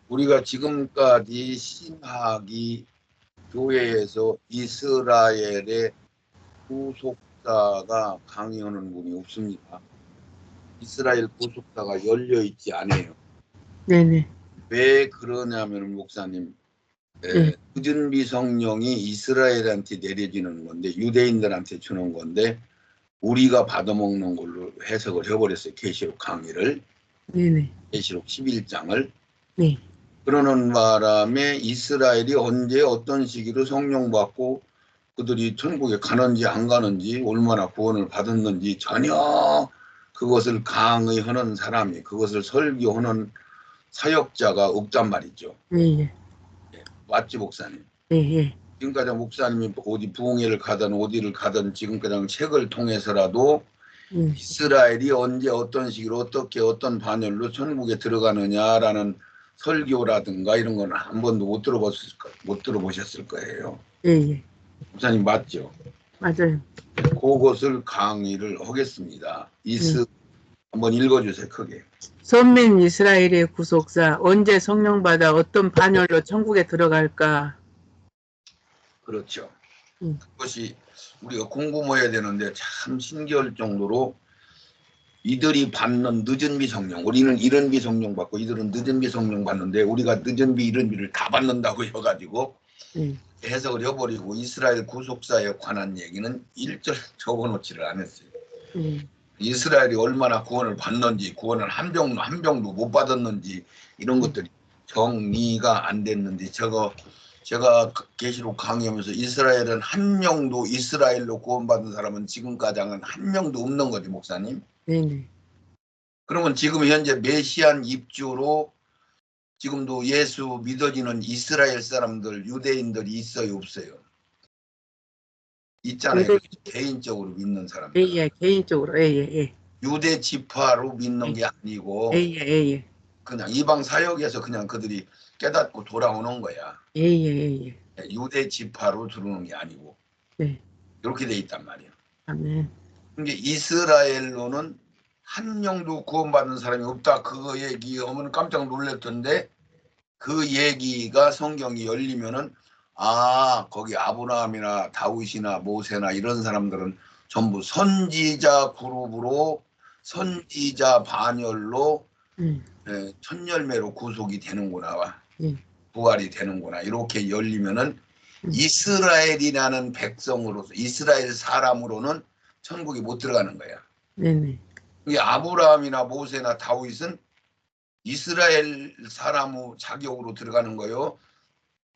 우리가 지금까지 신학이 교회에서 이스라엘의 구속사가 강의하는 분이 없습니다. 이스라엘 구속사가 열려있지 않아요. 네네. 왜 그러냐면 목사님, 늦은 성령이 이스라엘한테 내려지는 건데 유대인들한테 주는 건데 우리가 받아먹는 걸로 해석을 해버렸어요. 계시록 강의를. 네네. 계시록 11장을. 네. 그러는 바람에 이스라엘이 언제 어떤 시기로 성령 받고 그들이 천국에 가는지 안 가는지 얼마나 구원을 받았는지 전혀 그것을 강의하는 사람이 그것을 설교하는 사역자가 없단 말이죠. 네. 맞지 목사님? 네. 지금까지 목사님이 어디 부흥회를 가든 어디를 가든 지금까지 책을 통해서라도 이스라엘이 언제 어떤 시기로 어떻게 어떤 반열로 천국에 들어가느냐라는 설교라든가 이런 건 한 번도 못 들어보셨을 거예요. 네. 목사님 맞죠? 맞아요. 그것을 강의를 하겠습니다. 한번 읽어주세요. 크게. 선민 이스라엘의 구속사 언제 성령 받아 어떤 반열로 천국에 들어갈까? 그렇죠. 그것이 우리가 궁금해야 되는데 참 신기할 정도로 이들이 받는 늦은 비 성령, 우리는 이른 비 성령 받고 이들은 늦은 비 성령 받는데 우리가 늦은 비 이른 비를 다 받는다고 해가지고 해석을 해버리고 이스라엘 구속사에 관한 얘기는 1절 적어놓지를 않았어요. 이스라엘이 얼마나 구원을 받는지, 구원을 한 병도 못 받았는지 이런 것들이 정리가 안 됐는지 제가 계시록 강의하면서 이스라엘은 한 명도 이스라엘로 구원받은 사람은 지금까지는 한 명도 없는 거지 목사님. 네네. 그러면 지금 현재 메시안 입주로 지금도 예수 믿어지는 이스라엘 사람들 유대인들이 있어요 없어요? 있잖아요. 개인적으로 믿는 사람들. 예, 개인적으로. 예. 유대 지파로 믿는 게 아니고 예. 그냥 이방 사역에서 그냥 그들이 깨닫고 돌아오는 거야. 예. 유대 지파로 들어오는 게 아니고. 네. 이렇게 돼 있단 말이야. 아멘. 근데 이스라엘로는 한 명도 구원받는 사람이 없다. 그거 얘기하면 깜짝 놀랐던데 그 얘기가 성경이 열리면은 거기 아브라함이나 다윗이나 모세나 이런 사람들은 전부 선지자 그룹으로 선지자 반열로 천열매로 구속이 되는구나. 부활이 되는구나. 이렇게 열리면은 이스라엘이라는 백성으로서 이스라엘 사람으로는 천국에 못 들어가는 거야. 네네. 이게 아브라함이나 모세나 다윗은 이스라엘 사람의 자격으로 들어가는 거요.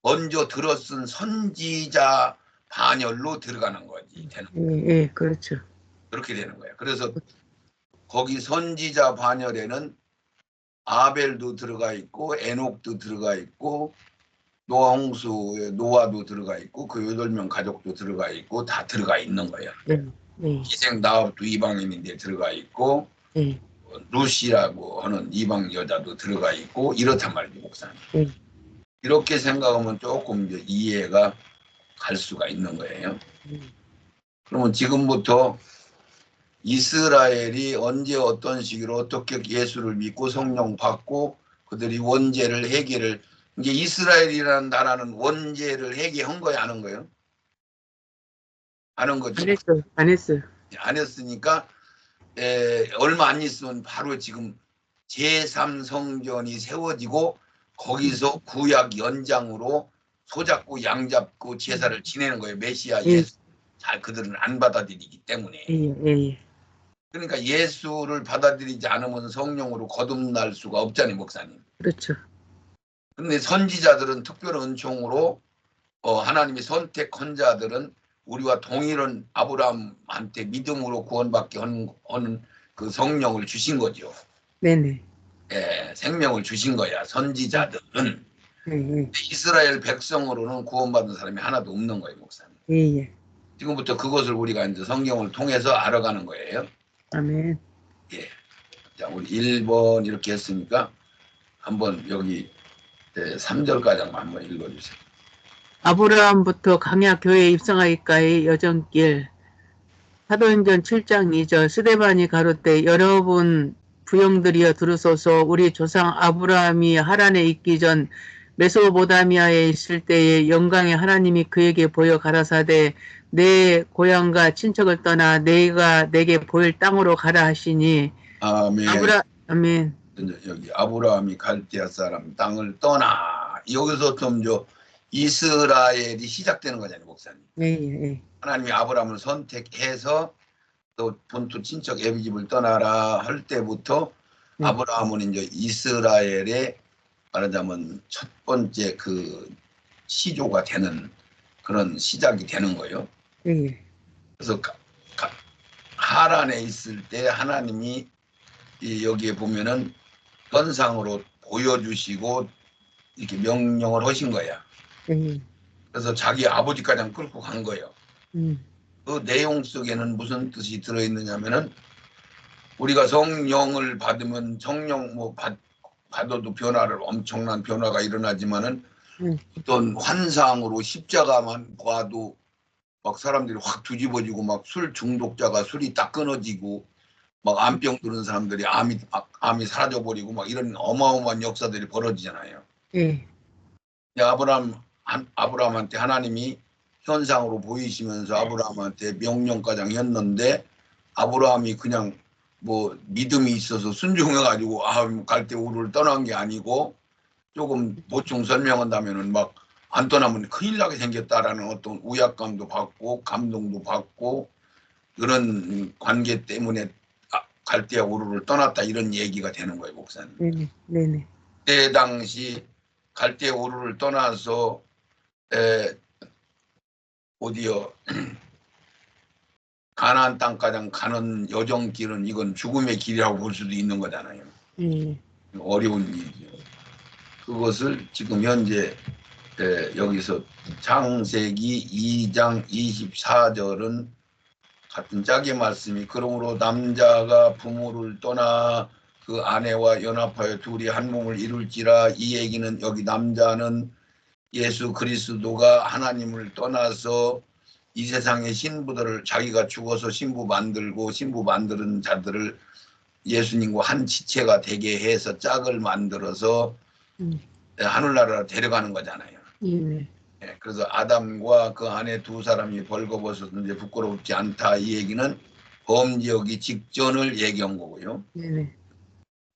먼저 들어쓴 선지자 반열로 들어가는 거지. 예, 그렇죠. 그렇게 되는 거야. 그래서 거기 선지자 반열에는 아벨도 들어가 있고 에녹도 들어가 있고 노아홍수에 노아도 들어가 있고 그 8명 가족도 들어가 있고 다 들어가 있는 거야. 희생 나합도 이방인인데 들어가 있고 루시라고 하는 이방 여자도 들어가 있고 이렇단 말이지 목사님. 이렇게 생각하면 조금 이제 이해가 갈 수가 있는 거예요. 그러면 지금부터 이스라엘이 언제 어떤 시기로 어떻게 예수를 믿고 성령 받고 그들이 원죄를 회개를 이제 이스라엘이라는 나라는 원죄를 회개한 거야 안 한 거예요? 안 한 거죠? 안 했어요. 안 했으니까 얼마 안 있으면 바로 지금 제3성전이 세워지고 거기서 구약 연장으로 소잡고 양잡고 제사를 지내는 거예요. 메시아 예수. 잘 그들은 안 받아들이기 때문에. 그러니까 예수를 받아들이지 않으면 성령으로 거듭날 수가 없잖아요. 목사님. 그렇죠. 그런데 선지자들은 특별한 은총으로 하나님이 선택한 자들은 우리와 동일한 아브라함한테 믿음으로 구원받게 하는 그 성령을 주신 거죠. 네네. 생명을 주신 거야. 선지자들은. 이스라엘 백성으로는 구원받은 사람이 하나도 없는 거예요, 목사님. 지금부터 그것을 우리가 이제 성경을 통해서 알아가는 거예요. 아멘. 자, 우리 1번 이렇게 했으니까 한번 여기 3절까지 한번 읽어주세요. 아브라함부터 강약 교회에 입성하기까지 여정길. 사도행전 7장 2절 스데반이 가로되 여러분 부형들이여 들으소서. 우리 조상 아브라함이 하란에 있기 전 메소보다미아에 있을 때에 영광의 하나님이 그에게 보여 가라사대 내 고향과 친척을 떠나 내가 내게 보일 땅으로 가라 하시니 아멘. 아멘. 여기 아브라함이 갈대아 사람 땅을 떠나 여기서 좀 이스라엘이 시작되는 거잖아요, 목사님. 네. 하나님이 아브라함을 선택해서 또 본토 친척 애비 집을 떠나라 할 때부터 아브라함은 이제 이스라엘의 말하자면 첫 번째 그 시조가 되는 그런 시작이 되는 거예요. 그래서 하란에 있을 때 하나님이 여기에 보면은 현상으로 보여주시고 이렇게 명령을 하신 거야. 그래서 자기 아버지까지 끌고 간 거예요. 그 내용 속에는 무슨 뜻이 들어있느냐면은 우리가 성령을 받으면 성령 받아도 엄청난 변화가 일어나지만은 어떤 환상으로 십자가만 봐도 막 사람들이 확 뒤집어지고 막 술 중독자가 술이 딱 끊어지고 막 암병 드는 사람들이 암이 사라져버리고 막 이런 어마어마한 역사들이 벌어지잖아요. 아브라함한테 하나님이 현상으로 보이시면서 아브라함한테 명령가장 했는데 아브라함이 그냥 믿음이 있어서 순종해가지고 갈대 우르를 떠난 게 아니고 조금 보충 설명한다면은 막 안 떠나면 큰일 나게 생겼다라는 어떤 우약감도 받고 감동도 받고 그런 관계 때문에 갈대아 우르를 떠났다 이런 얘기가 되는 거예요, 목사님. 네네. 그때 당시 갈대아 우르를 떠나서 어디요 가나안 땅까지 가는 여정길은 이건 죽음의 길이라고 볼 수도 있는 거잖아요. 어려운 일이죠. 그것을 지금 현재 여기서 창세기 2장 24절은 같은 짝의 말씀이 그러므로 남자가 부모를 떠나 그 아내와 연합하여 둘이 한 몸을 이룰지라. 이 얘기는 여기 남자는 예수 그리스도가 하나님을 떠나서 이 세상의 신부들을 자기가 죽어서 신부 만드는 자들을 예수님과 한 지체가 되게 해서 짝을 만들어서 하늘나라로 데려가는 거잖아요. 그래서 아담과 그 아내 두 사람이 벌거벗었는데 부끄럽지 않다. 이 얘기는 범죄하기 직전을 얘기한 거고요.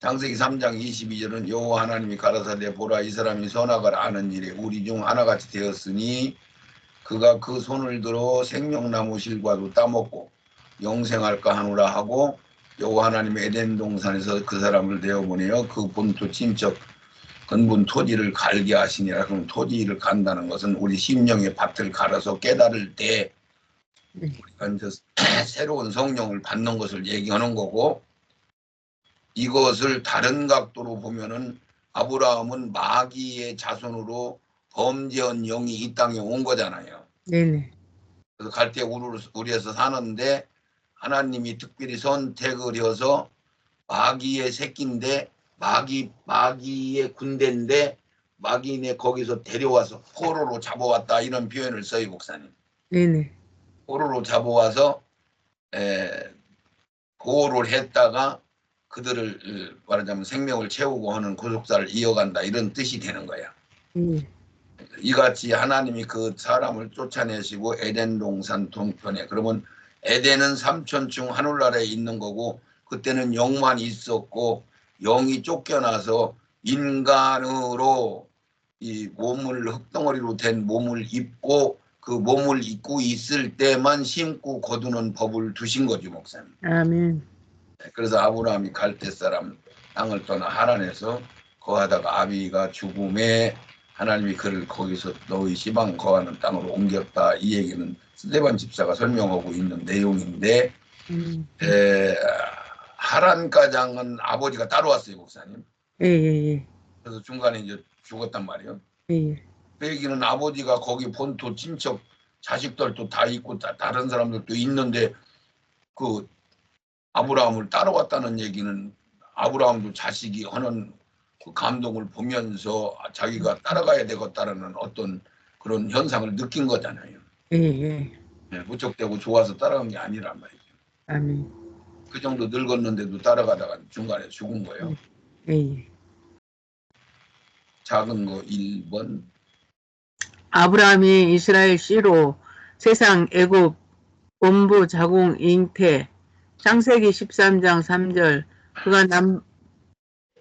창세기 3장 22절은 여호와 하나님이 가라사대 보라 이 사람이 선악을 아는 일에 우리 중 하나같이 되었으니 그가 그 손을 들어 생명나무 실과도 따먹고 영생할까 하노라 하고 여호와 하나님의 에덴 동산에서 그 사람을 내어보내어 그 본토 친척 근본 토지를 갈게 하시니라. 그럼 토지를 간다는 것은 우리 심령의 밭을 갈아서 깨달을 때 우리가 이제 새로운 성령을 받는 것을 얘기하는 거고, 이것을 다른 각도로 보면은 아브라함은 마귀의 자손으로 범죄한 영이 이 땅에 온 거잖아요. 그래서 갈대 우리에서 사는데 하나님이 특별히 선택을 해서 마귀의 새끼인데 마귀의 군대인데 마귀네 거기서 데려와서 포로로 잡아왔다 이런 표현을 써요, 목사님. 포로로 잡아와서 보호를 했다가 그들을 말하자면 생명을 채우고 하는 구속사를 이어간다 이런 뜻이 되는 거야. 이같이 하나님이 그 사람을 쫓아내시고 에덴 동산 동편에, 그러면 에덴은 삼천중 하늘나라에 있는 거고 그때는 영만 있었고 영이 쫓겨나서 인간으로 이 흙덩어리로 된 몸을 입고 그 몸을 입고 있을 때만 심고 거두는 법을 두신 거죠, 목사님. 아멘. 그래서 아브라함이 갈대 사람 땅을 떠나 하란에서 거하다가 아비가 죽음에 하나님이 그를 거기서 너희 시방 거하는 땅으로 옮겼다. 이 얘기는 스데반 집사가 설명하고 있는 내용인데 하란 가장은 아버지가 따로 왔어요, 목사님. 그래서 중간에 이제 죽었단 말이에요. 그 얘기는 아버지가 거기 본토 친척 자식들도 다 있고 다른 사람들도 있는데 그 아브라함을 따라왔다는 얘기는 아브라함도 자식이 하는 그 감동을 보면서 자기가 따라가야 되겠다라는 어떤 그런 현상을 느낀 거잖아요. 무척되고 좋아서 따라간 게 아니란 말이죠. 아멘. 그 정도 늙었는데도 따라가다가 중간에 죽은 거예요. 예. 작은 거 1번. 아브라함이 이스라엘 씨로 세상 애굽 본부 자궁 잉태 창세기 13장 3절 그가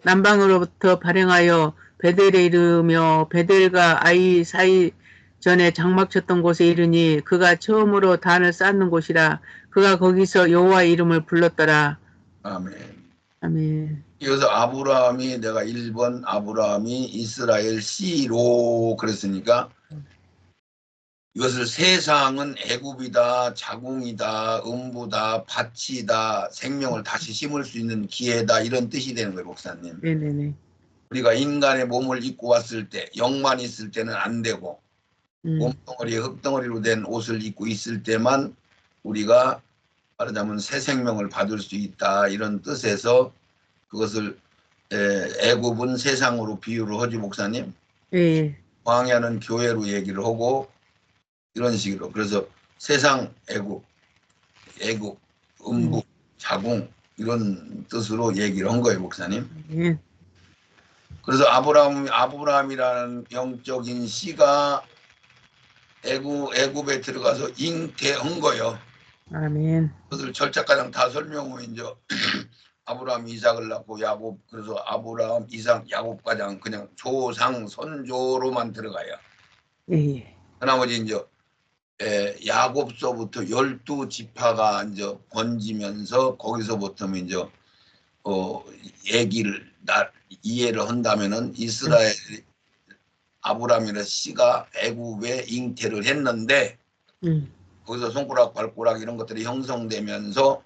남방으로부터 발행하여 베델에 이르며 베델과 아이 사이 전에 장막 쳤던 곳에 이르니 그가 처음으로 단을 쌓는 곳이라 그가 거기서 여호와의 이름을 불렀더라. 아멘. 아멘. 여기서 아브라함이 내가 1번 아브라함이 이스라엘 씨로 그랬으니까 이것을 세상은 애굽이다, 자궁이다, 음부다, 밭이다, 생명을 다시 심을 수 있는 기회다 이런 뜻이 되는 거예요, 목사님. 네네네. 우리가 인간의 몸을 입고 왔을 때 영만 있을 때는 안 되고 몸덩어리, 흙덩어리로 된 옷을 입고 있을 때만 우리가 말하자면 새 생명을 받을 수 있다 이런 뜻에서 그것을 애굽은 세상으로 비유를 하지 목사님. 예. 광야는 교회로 얘기를 하고 이런 식으로 그래서 세상 애굽, 음부, 자궁 이런 뜻으로 얘기를 한 거예요 목사님. 예. 그래서 아브라함이라는 영적인 씨가 애굽에 들어가서 잉태한 거예요. 아멘. 그것을 절차가장 다 설명하면 이제 아브라함 이삭을 낳고 야곱 그래서 아브라함 이삭 야곱 가장 그냥 조상 선조로만 들어가요. 예. 그 나머지 이제 야곱서부터 12지파가 이제 번지면서 거기서부터 이제 얘기를 이해를 한다면은 이스라엘 아브라함이라는 씨가 애굽에 잉태를 했는데 거기서 손가락 발가락 이런 것들이 형성되면서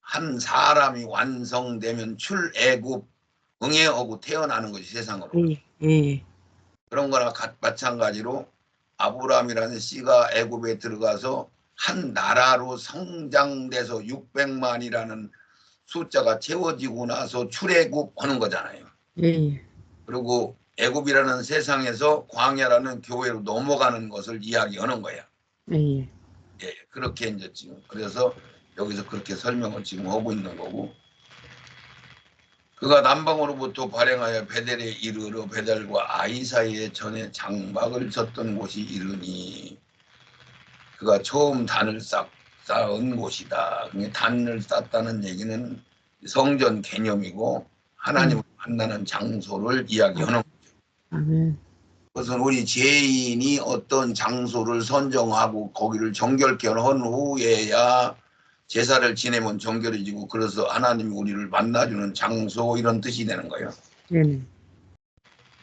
한 사람이 완성되면 출애굽 응애하고 태어나는 것이 세상으로. 예. 그런 거나 마찬가지로 아브라함이라는 씨가 애굽에 들어가서 한 나라로 성장돼서 600만이라는 숫자가 채워지고 나서 출애굽하는 거잖아요. 예. 그리고 애굽이라는 세상에서 광야라는 교회로 넘어가는 것을 이야기하는 거야. 예. 예, 그렇게 이제 지금 그래서 여기서 그렇게 설명을 지금 하고 있는 거고. 그가 남방으로부터 발행하여 베델에 이르러 베델과 아이 사이에 전에 장막을 쳤던 곳이 이르니 그가 처음 단을 쌓은 곳이다. 단을 쌓았다는 얘기는 성전 개념이고 하나님을 만나는 장소를 이야기하는 거죠. 아멘. 그것은 우리 죄인이 어떤 장소를 선정하고 거기를 정결케 한 후에야 제사를 지내면 정결해지고 그래서 하나님이 우리를 만나주는 장소 이런 뜻이 되는 거예요. 네.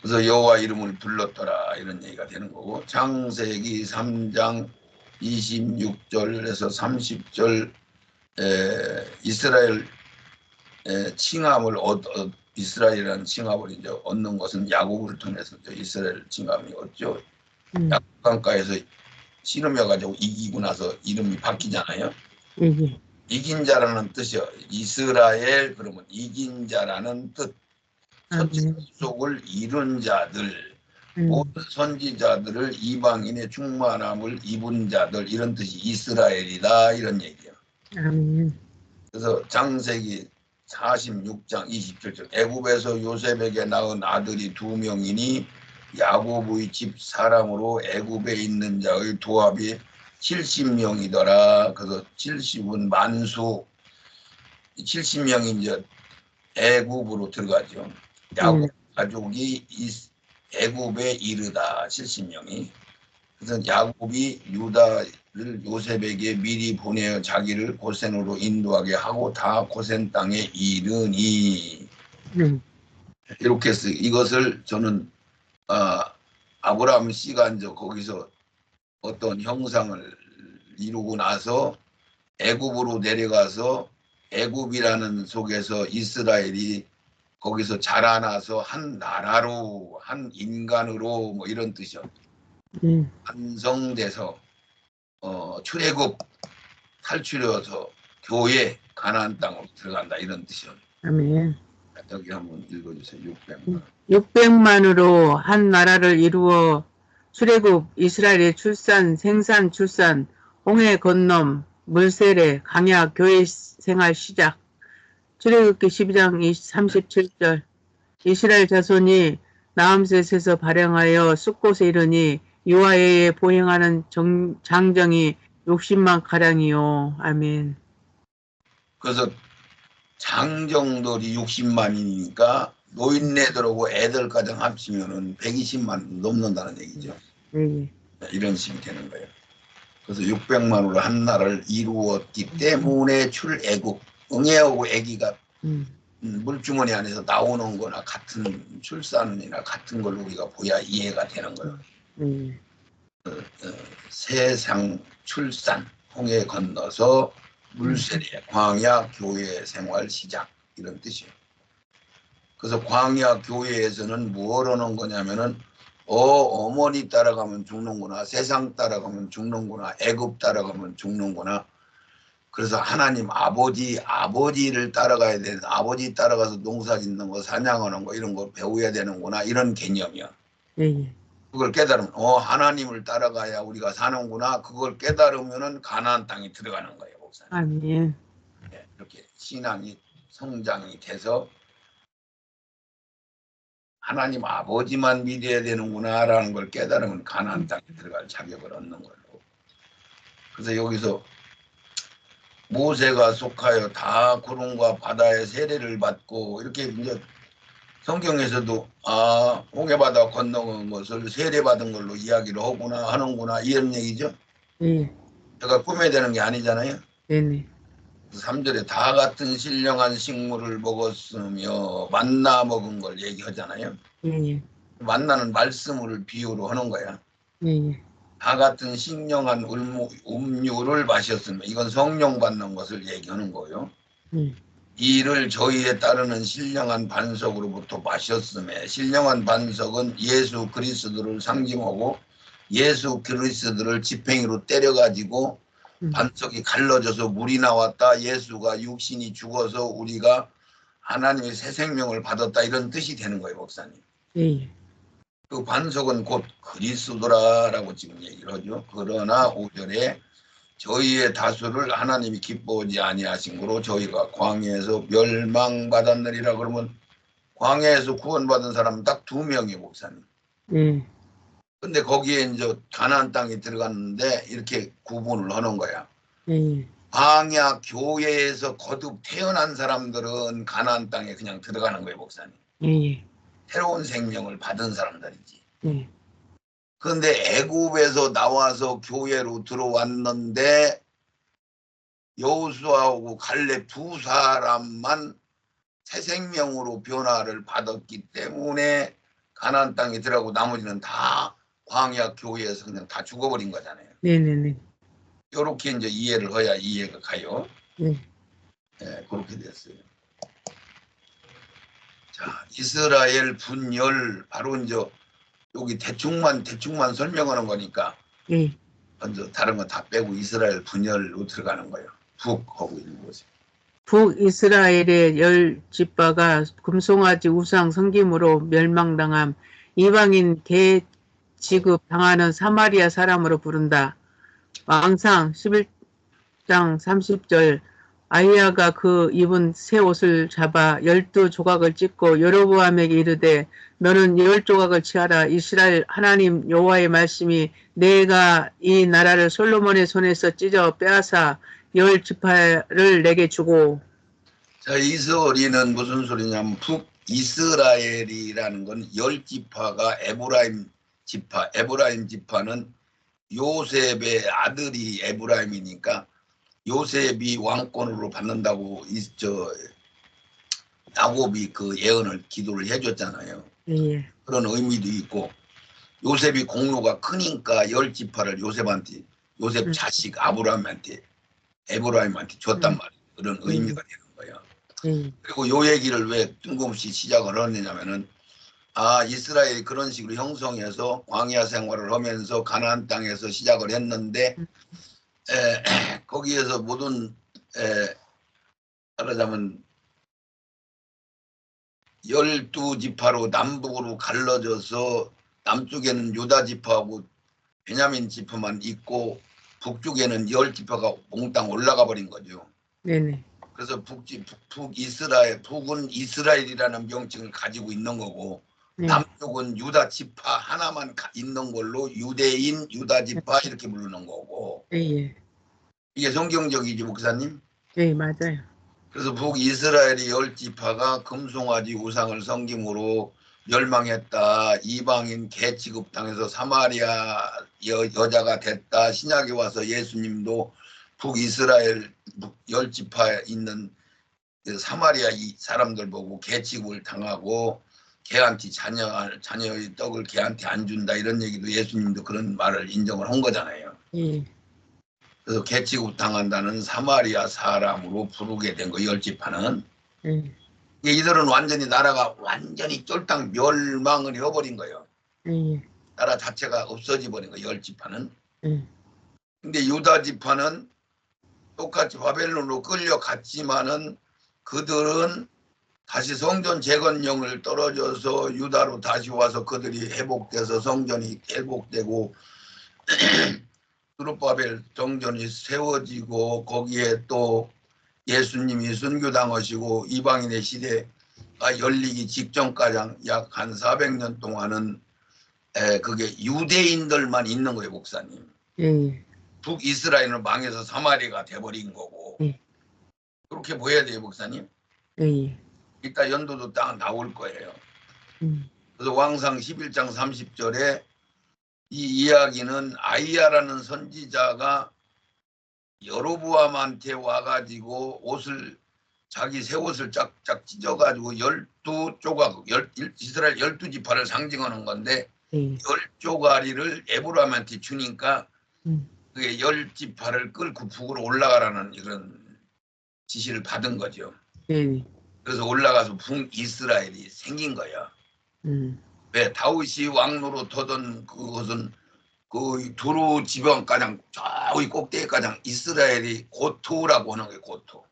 그래서 여호와 이름을 불렀더라 이런 얘기가 되는 거고 창세기 3장 26절에서 30절 이스라엘 칭함을 이스라엘이라는 칭함을 이제 얻는 것은 야곱을 통해서 이스라엘 칭함이 얻죠. 야곱 강가에서 씨름해 가지고 이기고 나서 이름이 바뀌잖아요. 이긴 자라는 뜻이요. 이스라엘 그러면 이긴 자라는 뜻. 첫째 속을 이룬 자들, 모든 선지자들을 이방인의 충만함을 입은 자들 이런 뜻이 이스라엘이다 이런 얘기예요. 그래서 창세기 46장 27절 애굽에서 요셉에게 낳은 아들이 2명이니 야곱의 집 사람으로 애굽에 있는 자의 도합이 70명이더라. 그래서 70은 만수 70명이 이제 애굽으로 들어가죠. 야곱 가족이 애굽에 이르다 70명이. 그래서 야곱이 유다를 요셉에게 미리 보내어 자기를 고센으로 인도하게 하고 다 고센 땅에 이르니 이렇게 해서 이것을 저는 아브라함 씨가 이제 거기서 어떤 형상을 이루고 나서 애굽으로 내려가서 애굽이라는 속에서 이스라엘이 거기서 자라나서 한 나라로 한 인간으로 뭐 이런 뜻이요. 완성돼서 출애굽 탈출해서 교회 가나안 땅으로 들어간다 이런 뜻이요. 아멘. 여기 한번 읽어주세요. 600만. 600만으로 한 나라를 이루어 출애굽 이스라엘의 출산 생산 출산 홍해 건넘 물세례 강약 교회 생활 시작. 출애굽기 12장 37절 이스라엘 자손이 나암셋에서 발행하여 숫곳에 이르니 여호와의 보행하는 장정이 60만 가량이요. 아멘. 그래서 장정들이 60만이니까 노인네들하고 애들 가정 합치면은 120만 넘는다는 얘기죠. 네. 이런 식이 되는 거예요. 그래서 600만으로 한 나라를 이루었기 때문에 출애굽, 응애하고 애기가 물주머니 안에서 나오는 거나 같은 출산이나 같은 걸 우리가 보야 이해가 되는 거예요. 세상 출산, 홍해 건너서 물세례, 광야 교회 생활 시작 이런 뜻이에요. 그래서 광야 교회에서는 뭘 하는 거냐면은 어머니 따라가면 죽는구나, 세상 따라가면 죽는구나, 애굽 따라가면 죽는구나. 그래서 하나님 아버지를 따라가야 되는, 아버지 따라가서 농사 짓는 거, 사냥하는 거 이런 거 배워야 되는구나, 이런 개념이야. 그걸 깨달으면 하나님을 따라가야 우리가 사는구나. 그걸 깨달으면은 가나안 땅에 들어가는 거예요, 목사님. 아멘. 네, 이렇게 신앙이 성장이 돼서 하나님 아버지만 믿어야 되는구나라는 걸 깨달으면 가나안 땅에 들어갈 자격을 얻는 걸로. 그래서 여기서 모세가 속하여 다 구름과 바다의 세례를 받고 이렇게 이제 성경에서도 홍해바다 건너온 것을 세례받은 걸로 이야기를 하구나 하는구나 이런 얘기죠. 제가 꿈에 되는 게 아니잖아요. 네네. 3절에 다 같은 신령한 식물을 먹었으며 만나 먹은 걸 얘기하잖아요. 만나는 말씀을 비유로 하는 거야. 다 같은 신령한 음료를 마셨으며 이건 성령 받는 것을 얘기하는 거예요. 이를 저희에 따르는 신령한 반석으로부터 마셨음에 신령한 반석은 예수 그리스도를 상징하고 예수 그리스도를 지팽이로 때려가지고 반석이 갈라져서 물이 나왔다. 예수가 육신이 죽어서 우리가 하나님의 새 생명을 받았다. 이런 뜻이 되는 거예요, 목사님. 그 반석은 곧 그리스도라라고 지금 얘기를 하죠. 그러나 5절에 저희의 다수를 하나님이 기뻐하지 아니하신 거로 저희가 광야에서 멸망받았느리라. 그러면 광야에서 구원받은 사람은 딱 2명이에요, 목사님. 근데 거기에 이제 가나안 땅에 들어갔는데 이렇게 구분을 하는 거야. 광야 교회에서 거듭 태어난 사람들은 가나안 땅에 그냥 들어가는 거예요, 목사님. 새로운 생명을 받은 사람들이지. 그런데 애굽에서 나와서 교회로 들어왔는데 여호수아하고 갈렙 2사람만 새 생명으로 변화를 받았기 때문에 가나안 땅에 들어가고 나머지는 다 광야 교회에서 그냥 다 죽어버린 거잖아요. 네네네. 이렇게 이제 이해를 해야 이해가 가요. 네, 그렇게 됐어요. 자, 이스라엘 분열 바로 이제 여기 대충만 설명하는 거니까 먼저 다른 거 다 빼고 이스라엘 분열로 들어가는 거예요. 북하고 일보세요. 북이스라엘의 10지파가 금송아지 우상 섬김으로 멸망당함. 이방인 개 지급당하는 사마리아 사람으로 부른다. 왕상 11장 30절 아히야가 그 입은 새 옷을 잡아 12조각을 찢고 여로보암에게 이르되 너는 10조각을 취하라. 이스라엘 하나님 여호와의 말씀이 내가 이 나라를 솔로몬의 손에서 찢어 빼앗아 10지파를 내게 주고. 자, 이 소리는 무슨 소리냐면 북이스라엘이라는 건 10지파가 에브라임 지파, 에브라임 지파는 요셉의 아들이 에브라임이니까 요셉이 왕권으로 받는다고 야곱이 그 예언을 기도를 해줬잖아요. 그런 의미도 있고 요셉이 공로가 크니까 10지파를 요셉 자식 아브라함한테 에브라임한테 줬단 말이에요. 그런 의미가 되는 거예요. 그리고 요 얘기를 왜 뜬금없이 시작을 하느냐면은 이스라엘이 그런 식으로 형성해서 광야 생활을 하면서 가나안 땅에서 시작을 했는데 거기에서 모든 말하자면 12지파로 남북으로 갈라져서 남쪽에는 유다 지파하고 베냐민 지파만 있고 북쪽에는 10지파가 몽땅 올라가 버린 거죠. 네네. 그래서 북이스라엘, 북은 이스라엘이라는 명칭을 가지고 있는 거고 네. 남쪽은 유다 지파 하나만 있는 걸로 유대인, 유다 지파 이렇게 부르는 거고. 예. 이게 성경적이지 목사님? 예, 맞아요. 그래서 북이스라엘의 10지파가 금송아지 우상을 섬김으로 멸망했다. 이방인 개 취급당해서 사마리아 여자가 됐다. 신약에 와서 예수님도 북이스라엘 10지파에 있는 사마리아 이 사람들 보고 개 취급을 당하고 개한테 자녀의 떡을 개한테 안 준다 이런 얘기도 예수님도 그런 말을 인정을 한 거잖아요. 예. 그래서 개 취급 당한다는 사마리아 사람으로 부르게 된 거 10지파는. 예. 이들은 완전히 나라가 완전히 쫄딱 멸망을 해버린 거예요. 예. 나라 자체가 없어져 버린 거예요. 10지파는. 예. 근데 유다 지파는 똑같이 바벨론으로 끌려갔지만은 그들은 다시 성전 재건령을 떨어져서 유다로 다시 와서 그들이 회복돼서 성전이 회복되고 스룹바벨 정전이 세워지고 거기에 또 예수님이 순교당하시고 이방인의 시대가 열리기 직전까지 약 한 400년 동안은 그게 유대인들만 있는 거예요, 목사님. 예. 북이스라엘은 망해서 사마리아가 돼버린 거고. 예. 그렇게 보여야 돼요, 목사님. 예. 이따 연도도 딱 나올 거예요. 그래서 왕상 11장 30절에 이 이야기는 아이야라는 선지자가 여로보암한테 와가지고 자기 새 옷을 짝짝 찢어가지고 12조각, 이스라엘 12지파를 상징하는 건데 10조가리를 에브라임한테 주니까 그게 10지파를 끌고 북으로 올라가라는 이런 지시를 받은 거죠. 예. 그래서 올라가서 북이스라엘이 생긴 거야. 왜 다윗이 왕노로 터던 그것은 그 두루 지방가장 저기 꼭대기가장 이스라엘이 고토라고 하는 거예요. 고토.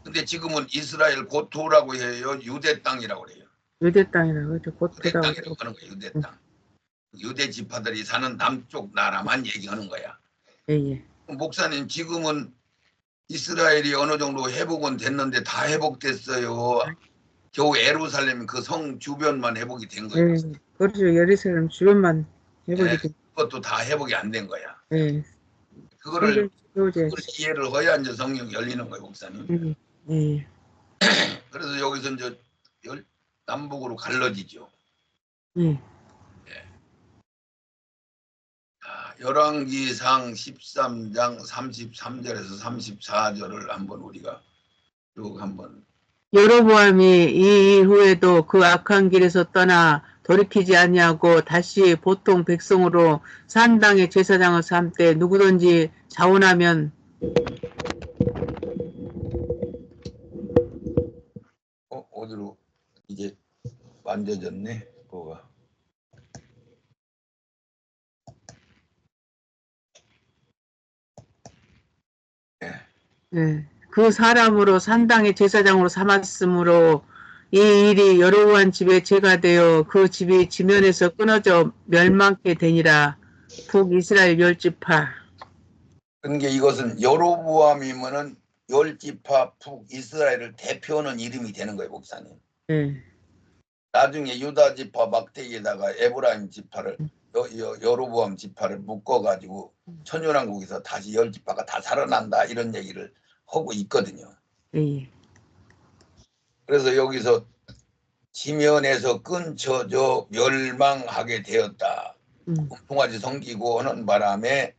근데 지금은 이스라엘 고토라고 해요. 유대 땅이라고 그래요. 유대 땅이라고 그죠. 유대 땅이라고 하는 거예요. 유대 땅. 유대 지파들이 사는 남쪽 나라만 얘기하는 거야. 예. 목사님 지금은 이스라엘이 어느 정도 회복은 됐는데 다 회복됐어요. 겨우 예루살렘 그 성 주변만 회복이 된 거예요. 예. 그렇죠. 예루살렘 주변만 회복이 된. 그것도 다 회복이 안 된 거야. 예. 그거를 이해를 해야 이제 성령이 열리는 거예요, 목사님. 예. 그래서 여기서 이제 남북으로 갈라지죠. 예. 열왕기상 13장 33절에서 34절을 한번 우리가 쭉 한번. 여로보암이 이 이후에도 그 악한 길에서 떠나 돌이키지 아니하고 다시 보통 백성으로 산당의 제사장을 삼되 누구든지 자원하면 어디로 이제 만져졌네 뭐가. 네. 그 사람으로 산당의 제사장으로 삼았으므로 이 일이 여로보암 집의 죄가 되어 그 집이 지면에서 끊어져 멸망케 되니라. 북이스라엘 10지파. 그러니까 이것은 여로보암이면은 10지파 북이스라엘을 대표하는 이름이 되는 거예요, 목사님. 네. 나중에 유다 지파 막대기에다가 에브라임 지파를 여로보암 지파를 묶어가지고 천연왕국에서 다시 10지파가 다 살아난다 이런 얘기를 하고 있거든요. 네. 그래서 여기서 지면에서 끊쳐져 멸망하게 되었다. 동아지 섬기고 하는 바람에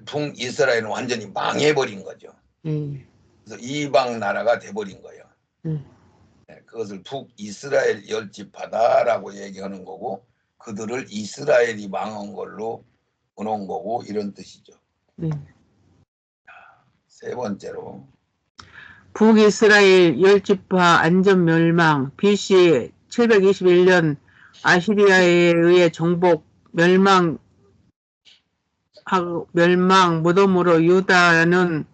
북이스라엘은 완전히 망해버린 거죠. 그래서 이방 나라가 돼버린 거예요. 그것을 북이스라엘 10지파다라고 얘기하는 거고 그들을 이스라엘이 망한 걸로 보는 거고 이런 뜻이죠. 세 번째로 북이스라엘 10지파 안전멸망 BC 721년 아시리아에 의해 정복 멸망 무덤으로 유다는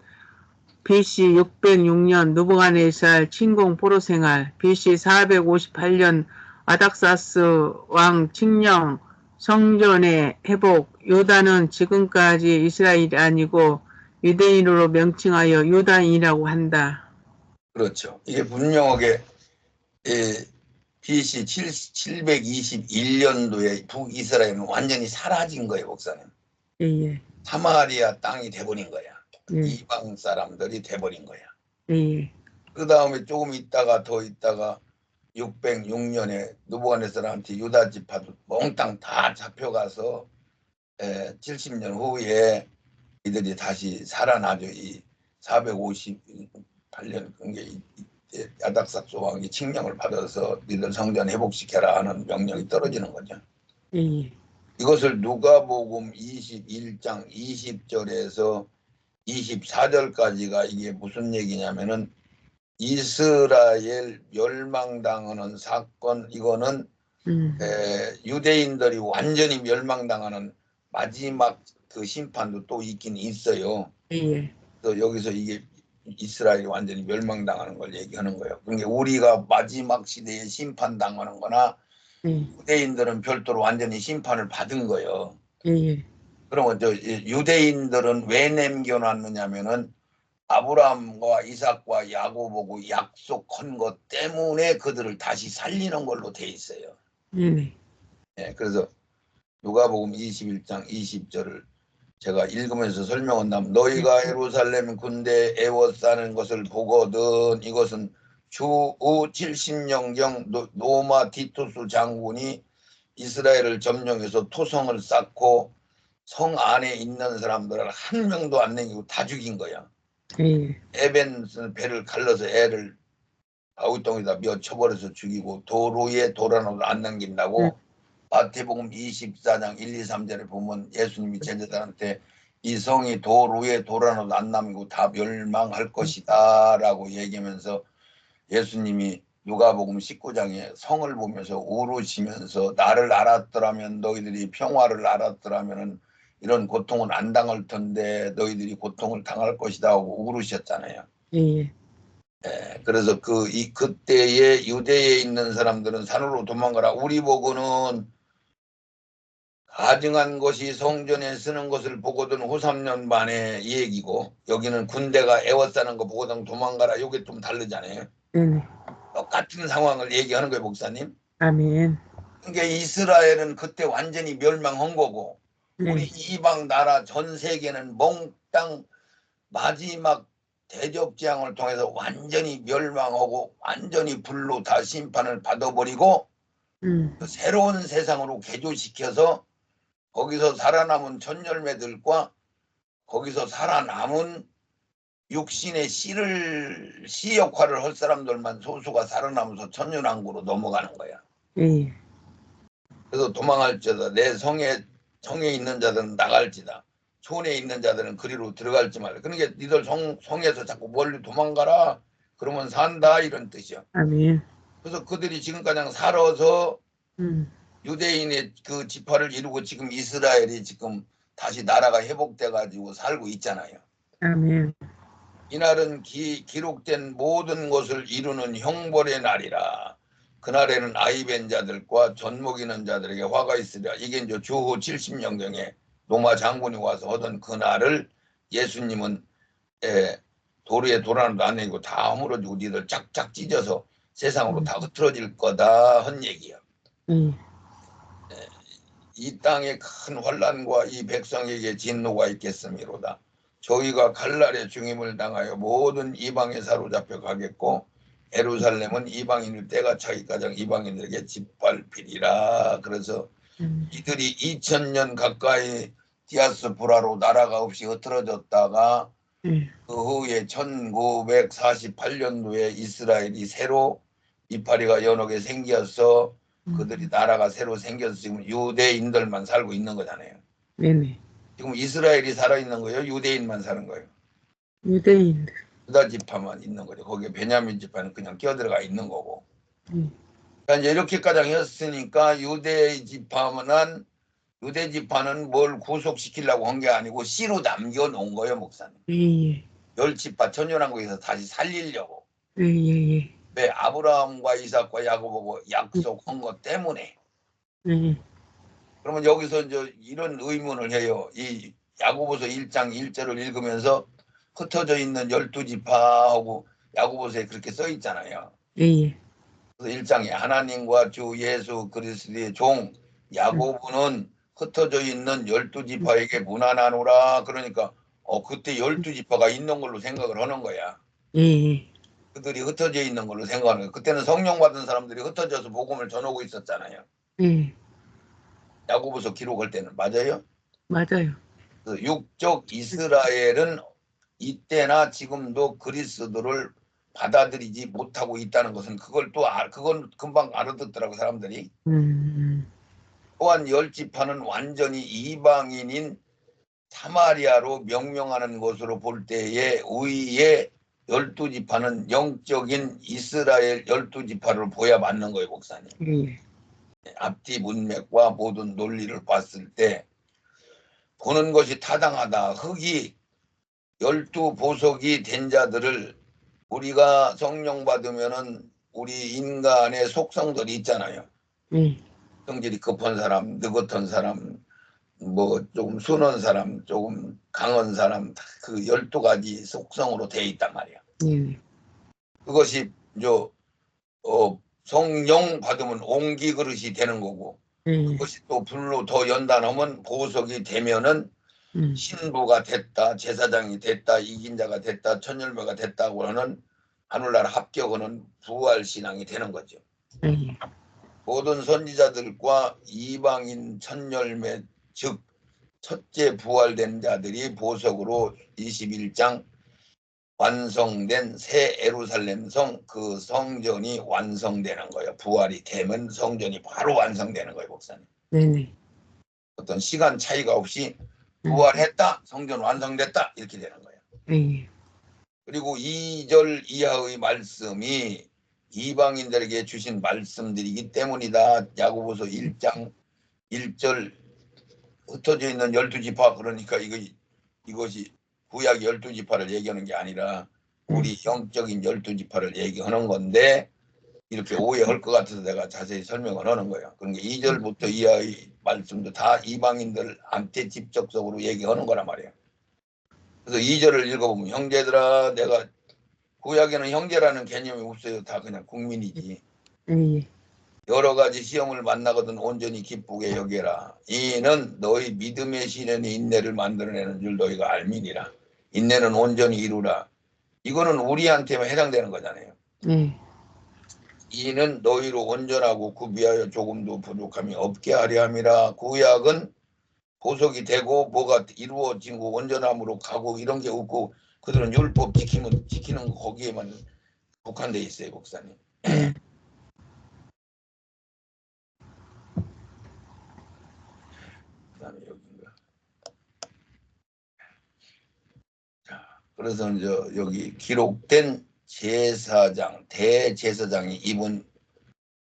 BC 606년 느부갓네살 침공 포로 생활, BC 458년 아닥사스 왕 칙령 성전의 회복, 유다는 지금까지 이스라엘이 아니고 유대인으로 명칭하여 유다인이라고 한다. 그렇죠. 이게 분명하게 BC 721년도에 북이스라엘은 완전히 사라진 거예요, 목사님. 예, 예. 사마리아 땅이 돼버린 거야. 예. 이방 사람들이 돼버린 거야. 예. 그 다음에 조금 있다가 더 있다가 606년에 느부갓네살한테 유다 지파도 몽땅 다 잡혀가서 70년 후에 이들이 다시 살아나죠. 이 458년 그게 야닥삭스 왕이 칙령을 받아서 니들 성전 회복시켜라 하는 명령이 떨어지는 거죠. 예. 이것을 누가복음 21장 20절에서 24절까지가 이게 무슨 얘기냐면은 이스라엘 멸망당하는 사건, 이거는 유대인들이 완전히 멸망당하는 마지막 그 심판도 또 있긴 있어요. 예. 또 여기서 이게 이스라엘이 완전히 멸망당하는 걸 얘기하는 거예요. 그러니까 우리가 마지막 시대에 심판당하는 거나 유대인들은 별도로 완전히 심판을 받은 거예요. 예. 그러면 유대인들은 왜 남겨놨느냐면은 아브라함과 이삭과 야고보고 약속한 것 때문에 그들을 다시 살리는 걸로 돼 있어요. 그래서 누가복음 21장 20절을 제가 읽으면서 설명한다면 너희가 예루살렘 군대 에워싸는 것을 보거든 이것은 주 70년경 노마 디투스 장군이 이스라엘을 점령해서 토성을 쌓고 성 안에 있는 사람들을 한 명도 안 남기고 다 죽인 거야. 에벤 배를 갈라서 애를 바위덩이다 며 쳐버려서 죽이고 도로에 돌아놓고 안 남긴다고 마태복음 24장 1, 2, 3절에 보면 예수님이 제자들한테 이 성이 도로에 돌아놓고 안 남기고 다 멸망할 것이다 라고 얘기하면서 예수님이 누가복음 19장에 성을 보면서 울으시면서 나를 알았더라면 너희들이 평화를 알았더라면 이런 고통은 안 당할 텐데 너희들이 고통을 당할 것이다 하고 울으셨잖아요. 그래서 그때에 유대에 있는 사람들은 산으로 도망가라. 우리 보고는 가증한 것이 성전에 쓰는 것을 보거든 후 3년 만에 이 얘기고 여기는 군대가 애워싸는 거 보거든 도망가라. 이게 좀 다르잖아요. 똑같은 상황을 얘기하는 거예요, 목사님. 아멘. 그러니까 이스라엘은 그때 완전히 멸망한 거고 우리 이방 나라 전 세계는 몽땅 마지막 대접재앙을 통해서 완전히 멸망하고 완전히 불로 다 심판을 받아버리고 새로운 세상으로 개조시켜서 거기서 살아남은 천열매들과 거기서 살아남은 육신의 씨 역할을 할 사람들만 소수가 살아남아서 천년왕국으로 넘어가는 거야. 그래서 도망할지어다 내 성에 있는 자들은 나갈지다. 촌에 있는 자들은 그리로 들어갈지 말라. 그러니까 니들 성에서 자꾸 멀리 도망가라. 그러면 산다 이런 뜻이야. 아멘. 그래서 그들이 지금까지 살아서 유대인의 그 지파를 이루고 지금 이스라엘이 지금 다시 나라가 회복돼 가지고 살고 있잖아요. 아멘. 이날은 기록된 모든 것을 이루는 형벌의 날이라. 그날에는 아이벤 자들과 젖먹이는 자들에게 화가 있으리라. 이게 이제 주후 70년경에 로마 장군이 와서 하던 그날을 예수님은 도리에 돌아놓도 안 내고 다 허물어지고 니들 짝짝 찢어서 세상으로 다 흐트러질 거다 한 얘기야. 이 땅에 큰 환난과 이 백성에게 진노가 있겠음이로다. 저희가 갈날의 중임을 당하여 모든 이방에 사로잡혀 가겠고 예루살렘은 이방인일 때가 차기까지 이방인들에게 짓밟히리라. 그래서 이들이 2000년 가까이 디아스포라로 나라가 없이 흐트러졌다가 그 후에 1948년도에 이스라엘이 새로 이파리가 여러 개 생겨서 그들이 나라가 새로 생겨서 지금 유대인들만 살고 있는 거잖아요. 네네. 지금 이스라엘이 살아있는 거예요? 유대인만 사는 거예요? 유대인들. 유다 지파만 있는 거죠. 거기에 베냐민 지파는 그냥 끼어들어가 있는 거고. 그러니까 이제 이렇게까지 했으니까 유대 지파는 뭘 구속시키려고 한 게 아니고 씨로 남겨놓은 거예요, 목사님. 열 지파 천연왕국에서 다시 살리려고. 왜? 아브라함과 이삭과 야고보고 약속한 것 때문에. 그러면 여기서 이제 이런 의문을 해요. 이 야고보서 1장 1절을 읽으면서 흩어져 있는 12지파하고 야고보서에 그렇게 써 있잖아요. 예. 그래서 1장에 하나님과 주 예수 그리스도의 종 야고보는 흩어져 있는 12지파에게 무난하노라. 그러니까 그때 12지파가 있는 걸로 생각을 하는 거야. 예. 그들이 흩어져 있는 걸로 생각하는 거야. 그때는 성령 받은 사람들이 흩어져서 복음을 전하고 있었잖아요. 예. 야고보서 기록할 때는. 맞아요? 맞아요. 그래서 육적 이스라엘은 이때나 지금도 그리스도를 받아들이지 못하고 있다는 것은 그건 금방 알아듣더라고 사람들이. 또한 10지파는 완전히 이방인인 사마리아로 명명하는 것으로 볼 때에 의의 12지파는 영적인 이스라엘 12지파를 보야 맞는 거예요, 목사님. 예. 앞뒤 문맥과 모든 논리를 봤을 때 보는 것이 타당하다. 흙이 12보석이 된 자들을 우리가 성령 받으면은 우리 인간의 속성들이 있잖아요. 예. 성질이 급한 사람, 느긋한 사람, 뭐 조금 순한 사람, 조금 강한 사람, 그 12가지 속성으로 돼 있단 말이야. 예. 그것이 성령 받으면 옹기 그릇이 되는 거고, 그것이 또 불로 더 연단하면 보석이 되면은 신부가 됐다, 제사장이 됐다, 이긴 자가 됐다, 천열매가 됐다고 하는 하늘나라 합격하는 부활신앙이 되는 거죠. 예. 모든 선지자들과 이방인 천열매 즉 첫째 부활된 자들이 보석으로 21장 완성된 새 예루살렘 성, 그 성전이 완성되는 거예요. 부활이 되면 성전이 바로 완성되는 거예요, 목사님. 네네. 어떤 시간 차이가 없이 부활했다, 성전 완성됐다 이렇게 되는 거예요. 예. 그리고 2절 이하의 말씀이 이방인들에게 주신 말씀들이기 때문이다. 야고보서 1장 1절 흩어져 있는 12지파, 그러니까 이것이 구약 12지파를 얘기하는 게 아니라 우리 영적인 12지파를 얘기하는 건데, 이렇게 오해할 것 같아서 내가 자세히 설명을 하는 거예요. 그러니까 2절부터 이하의 말씀도 다 이방인들한테 직접적으로 얘기하는 거란 말이에요. 그래서 2절을 읽어보면 형제들아, 내가 구약에는 형제라는 개념이 없어요. 다 그냥 국민이지. 예. 여러 가지 시험을 만나거든 온전히 기쁘게 여겨라. 이는 너희 믿음의 시련이 인내를 만들어내는 줄 너희가 알미니라. 인내는 온전히 이루라. 이거는 우리한테만 해당되는 거잖아요. 예. 이는 너희로 온전하고 구비하여 조금도 부족함이 없게 하려 함이라. 구약은 보석이 되고 뭐가 이루어지고 온전함으로 가고 이런 게 없고, 그들은 율법 지키는 거기에만 국한돼 있어요, 목사님. 그다음에 여기인가. 자, 그래서 이제 여기 기록된 제사장, 대제사장이 입은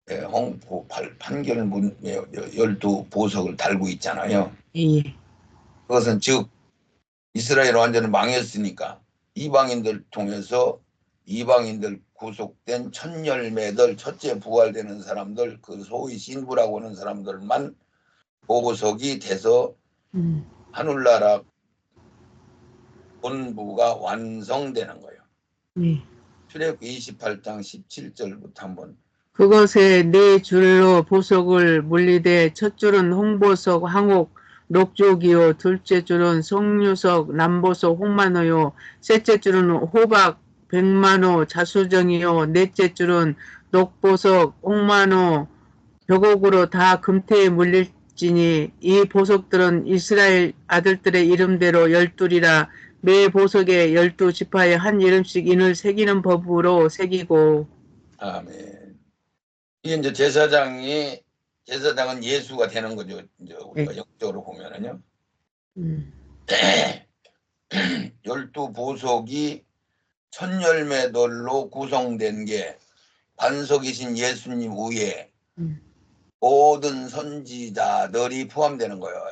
홍포 판결문 12보석을 달고 있잖아요. 예. 그것은 즉 이스라엘 완전히 망했으니까 이방인들 통해서 이방인들 구속된 천열매들, 첫째 부활되는 사람들, 그 소위 신부라고 하는 사람들만 보석이 돼서 하늘나라 본부가 완성되는 거예요. 출애굽기 28장 17절부터 한번. 그것에 네 줄로 보석을 물리되 첫 줄은 홍보석, 황옥, 녹족이요. 둘째 줄은 석류석, 남보석, 홍만호요. 셋째 줄은 호박, 백만호, 자수정이요. 넷째 줄은 녹보석, 홍만호, 벽옥으로 다 금태에 물릴지니 이 보석들은 이스라엘 아들들의 이름대로 12이라. 매 보석에 12지파에 한 이름씩 인을 새기는 법으로 새기고. 아멘. 이게 이제 제사장은 예수가 되는 거죠. 이제 우리가 영적으로 보면은요. 12보석이 천열매들로 구성된 게 반석이신 예수님 위에 모든 선지자들이 포함되는 거예요.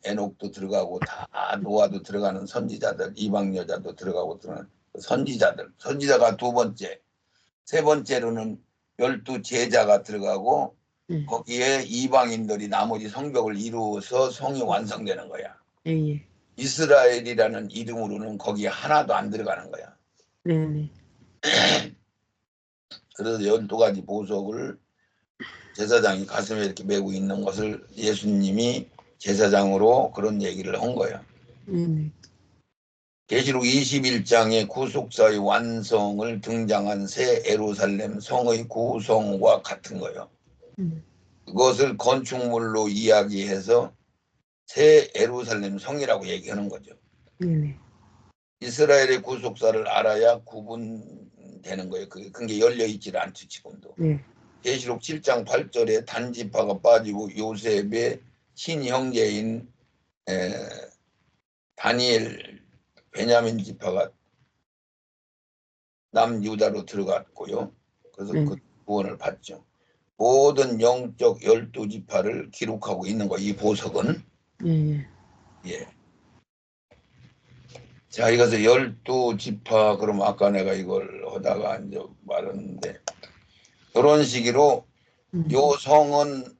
에녹도 들어가고 다 노아도 들어가는 선지자들, 이방 여자도 들어가고 들어가는 선지자가 두 번째, 세 번째로는 12제자가 들어가고 거기에 이방인들이 나머지 성벽을 이루어서 성이 완성되는 거야. 이 이스라엘이라는 이름으로는 거기에 하나도 안 들어가는 거야. 네네. 그래서 12가지 보석을 제사장이 가슴에 이렇게 메고 있는 것을 예수님이 제사장으로 그런 얘기를 한 거예요. 네네. 계시록 21장의 구속사의 완성을 등장한 새 예루살렘 성의 구성과 같은 거예요. 그것을 건축물로 이야기해서 새 예루살렘 성이라고 얘기하는 거죠. 네네. 이스라엘의 구속사를 알아야 구분되는 거예요. 그게 열려있질 않죠, 지금도. 네. 계시록 7장 8절에 단지파가 빠지고 요셉의 친형제인 다니엘 베냐민 지파가 남유다로 들어갔고요. 그래서 그 구원을 받죠. 모든 영적 12지파를 기록하고 있는 거, 이 보석은. 예. 예. 자, 이것을 12지파, 그럼 아까 내가 이걸 하다가 이제 말했는데, 이런 식으로 요 성은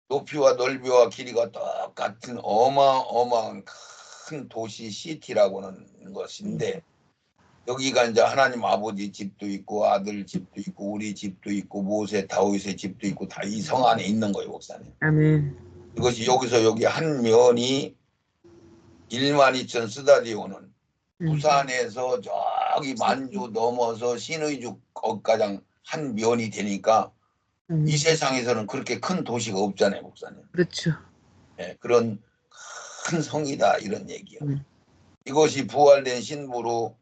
높이와 넓이와 길이가 똑같은 어마어마한 큰 도시 시티라고는 것인데, 여기가 이제 하나님 아버지 집도 있고 아들 집도 있고 우리 집도 있고 모세 다윗의 집도 있고 다 이 성 안에 있는 거예요, 목사님. 아멘. 이것이 여기서 여기 한 면이 12,000 스타디오는 부산에서 저기 만주 넘어서 신의주 거기까지 한 면이 되니까 이 세상에서는 그렇게 큰 도시가 없잖아요, 목사님. 그렇죠. 네, 그런 큰 성이다 이런 얘기요. 이것이 부활된 신부로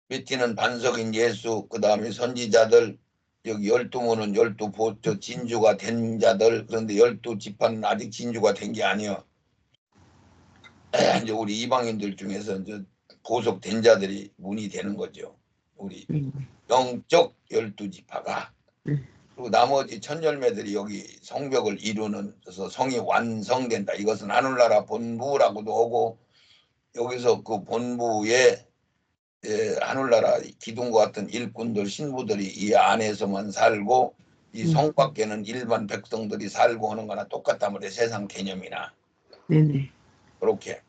밑에는 반석인 예수, 그 다음에 선지자들, 여기 12문은 12보조 진주가 된 자들. 그런데 12지파는 아직 진주가 된 게 아니요. 이제 우리 이방인들 중에서 이제 보석된 자들이 문이 되는 거죠. 우리 영적 12지파가. 그리고 나머지 천열매들이 여기 성벽을 이루는, 그래서 성이 완성된다. 이것은 하늘나라 본부라고도 하고, 여기서 그 본부에 하늘나라 기둥과 같은 일꾼들, 신부들이 이 안에서만 살고, 이 성 밖에는 일반 백성들이 살고 하는 거나 똑같단 말이에요. 세상 개념이나. 네네. 그렇게.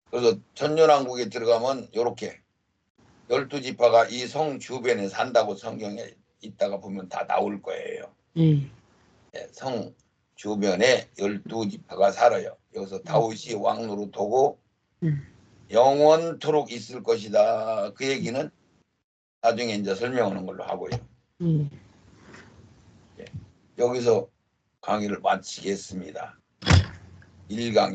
그래서 천년왕국에 들어가면 이렇게 12지파가 이 성 주변에 산다고 성경에 있다가 보면 다 나올 거예요. 성 주변에 12지파가 살아요. 여기서 다윗이 왕 노릇하고 영원토록 있을 것이다. 그 얘기는 나중에 이제 설명하는 걸로 하고요. 여기서 강의를 마치겠습니다. 1강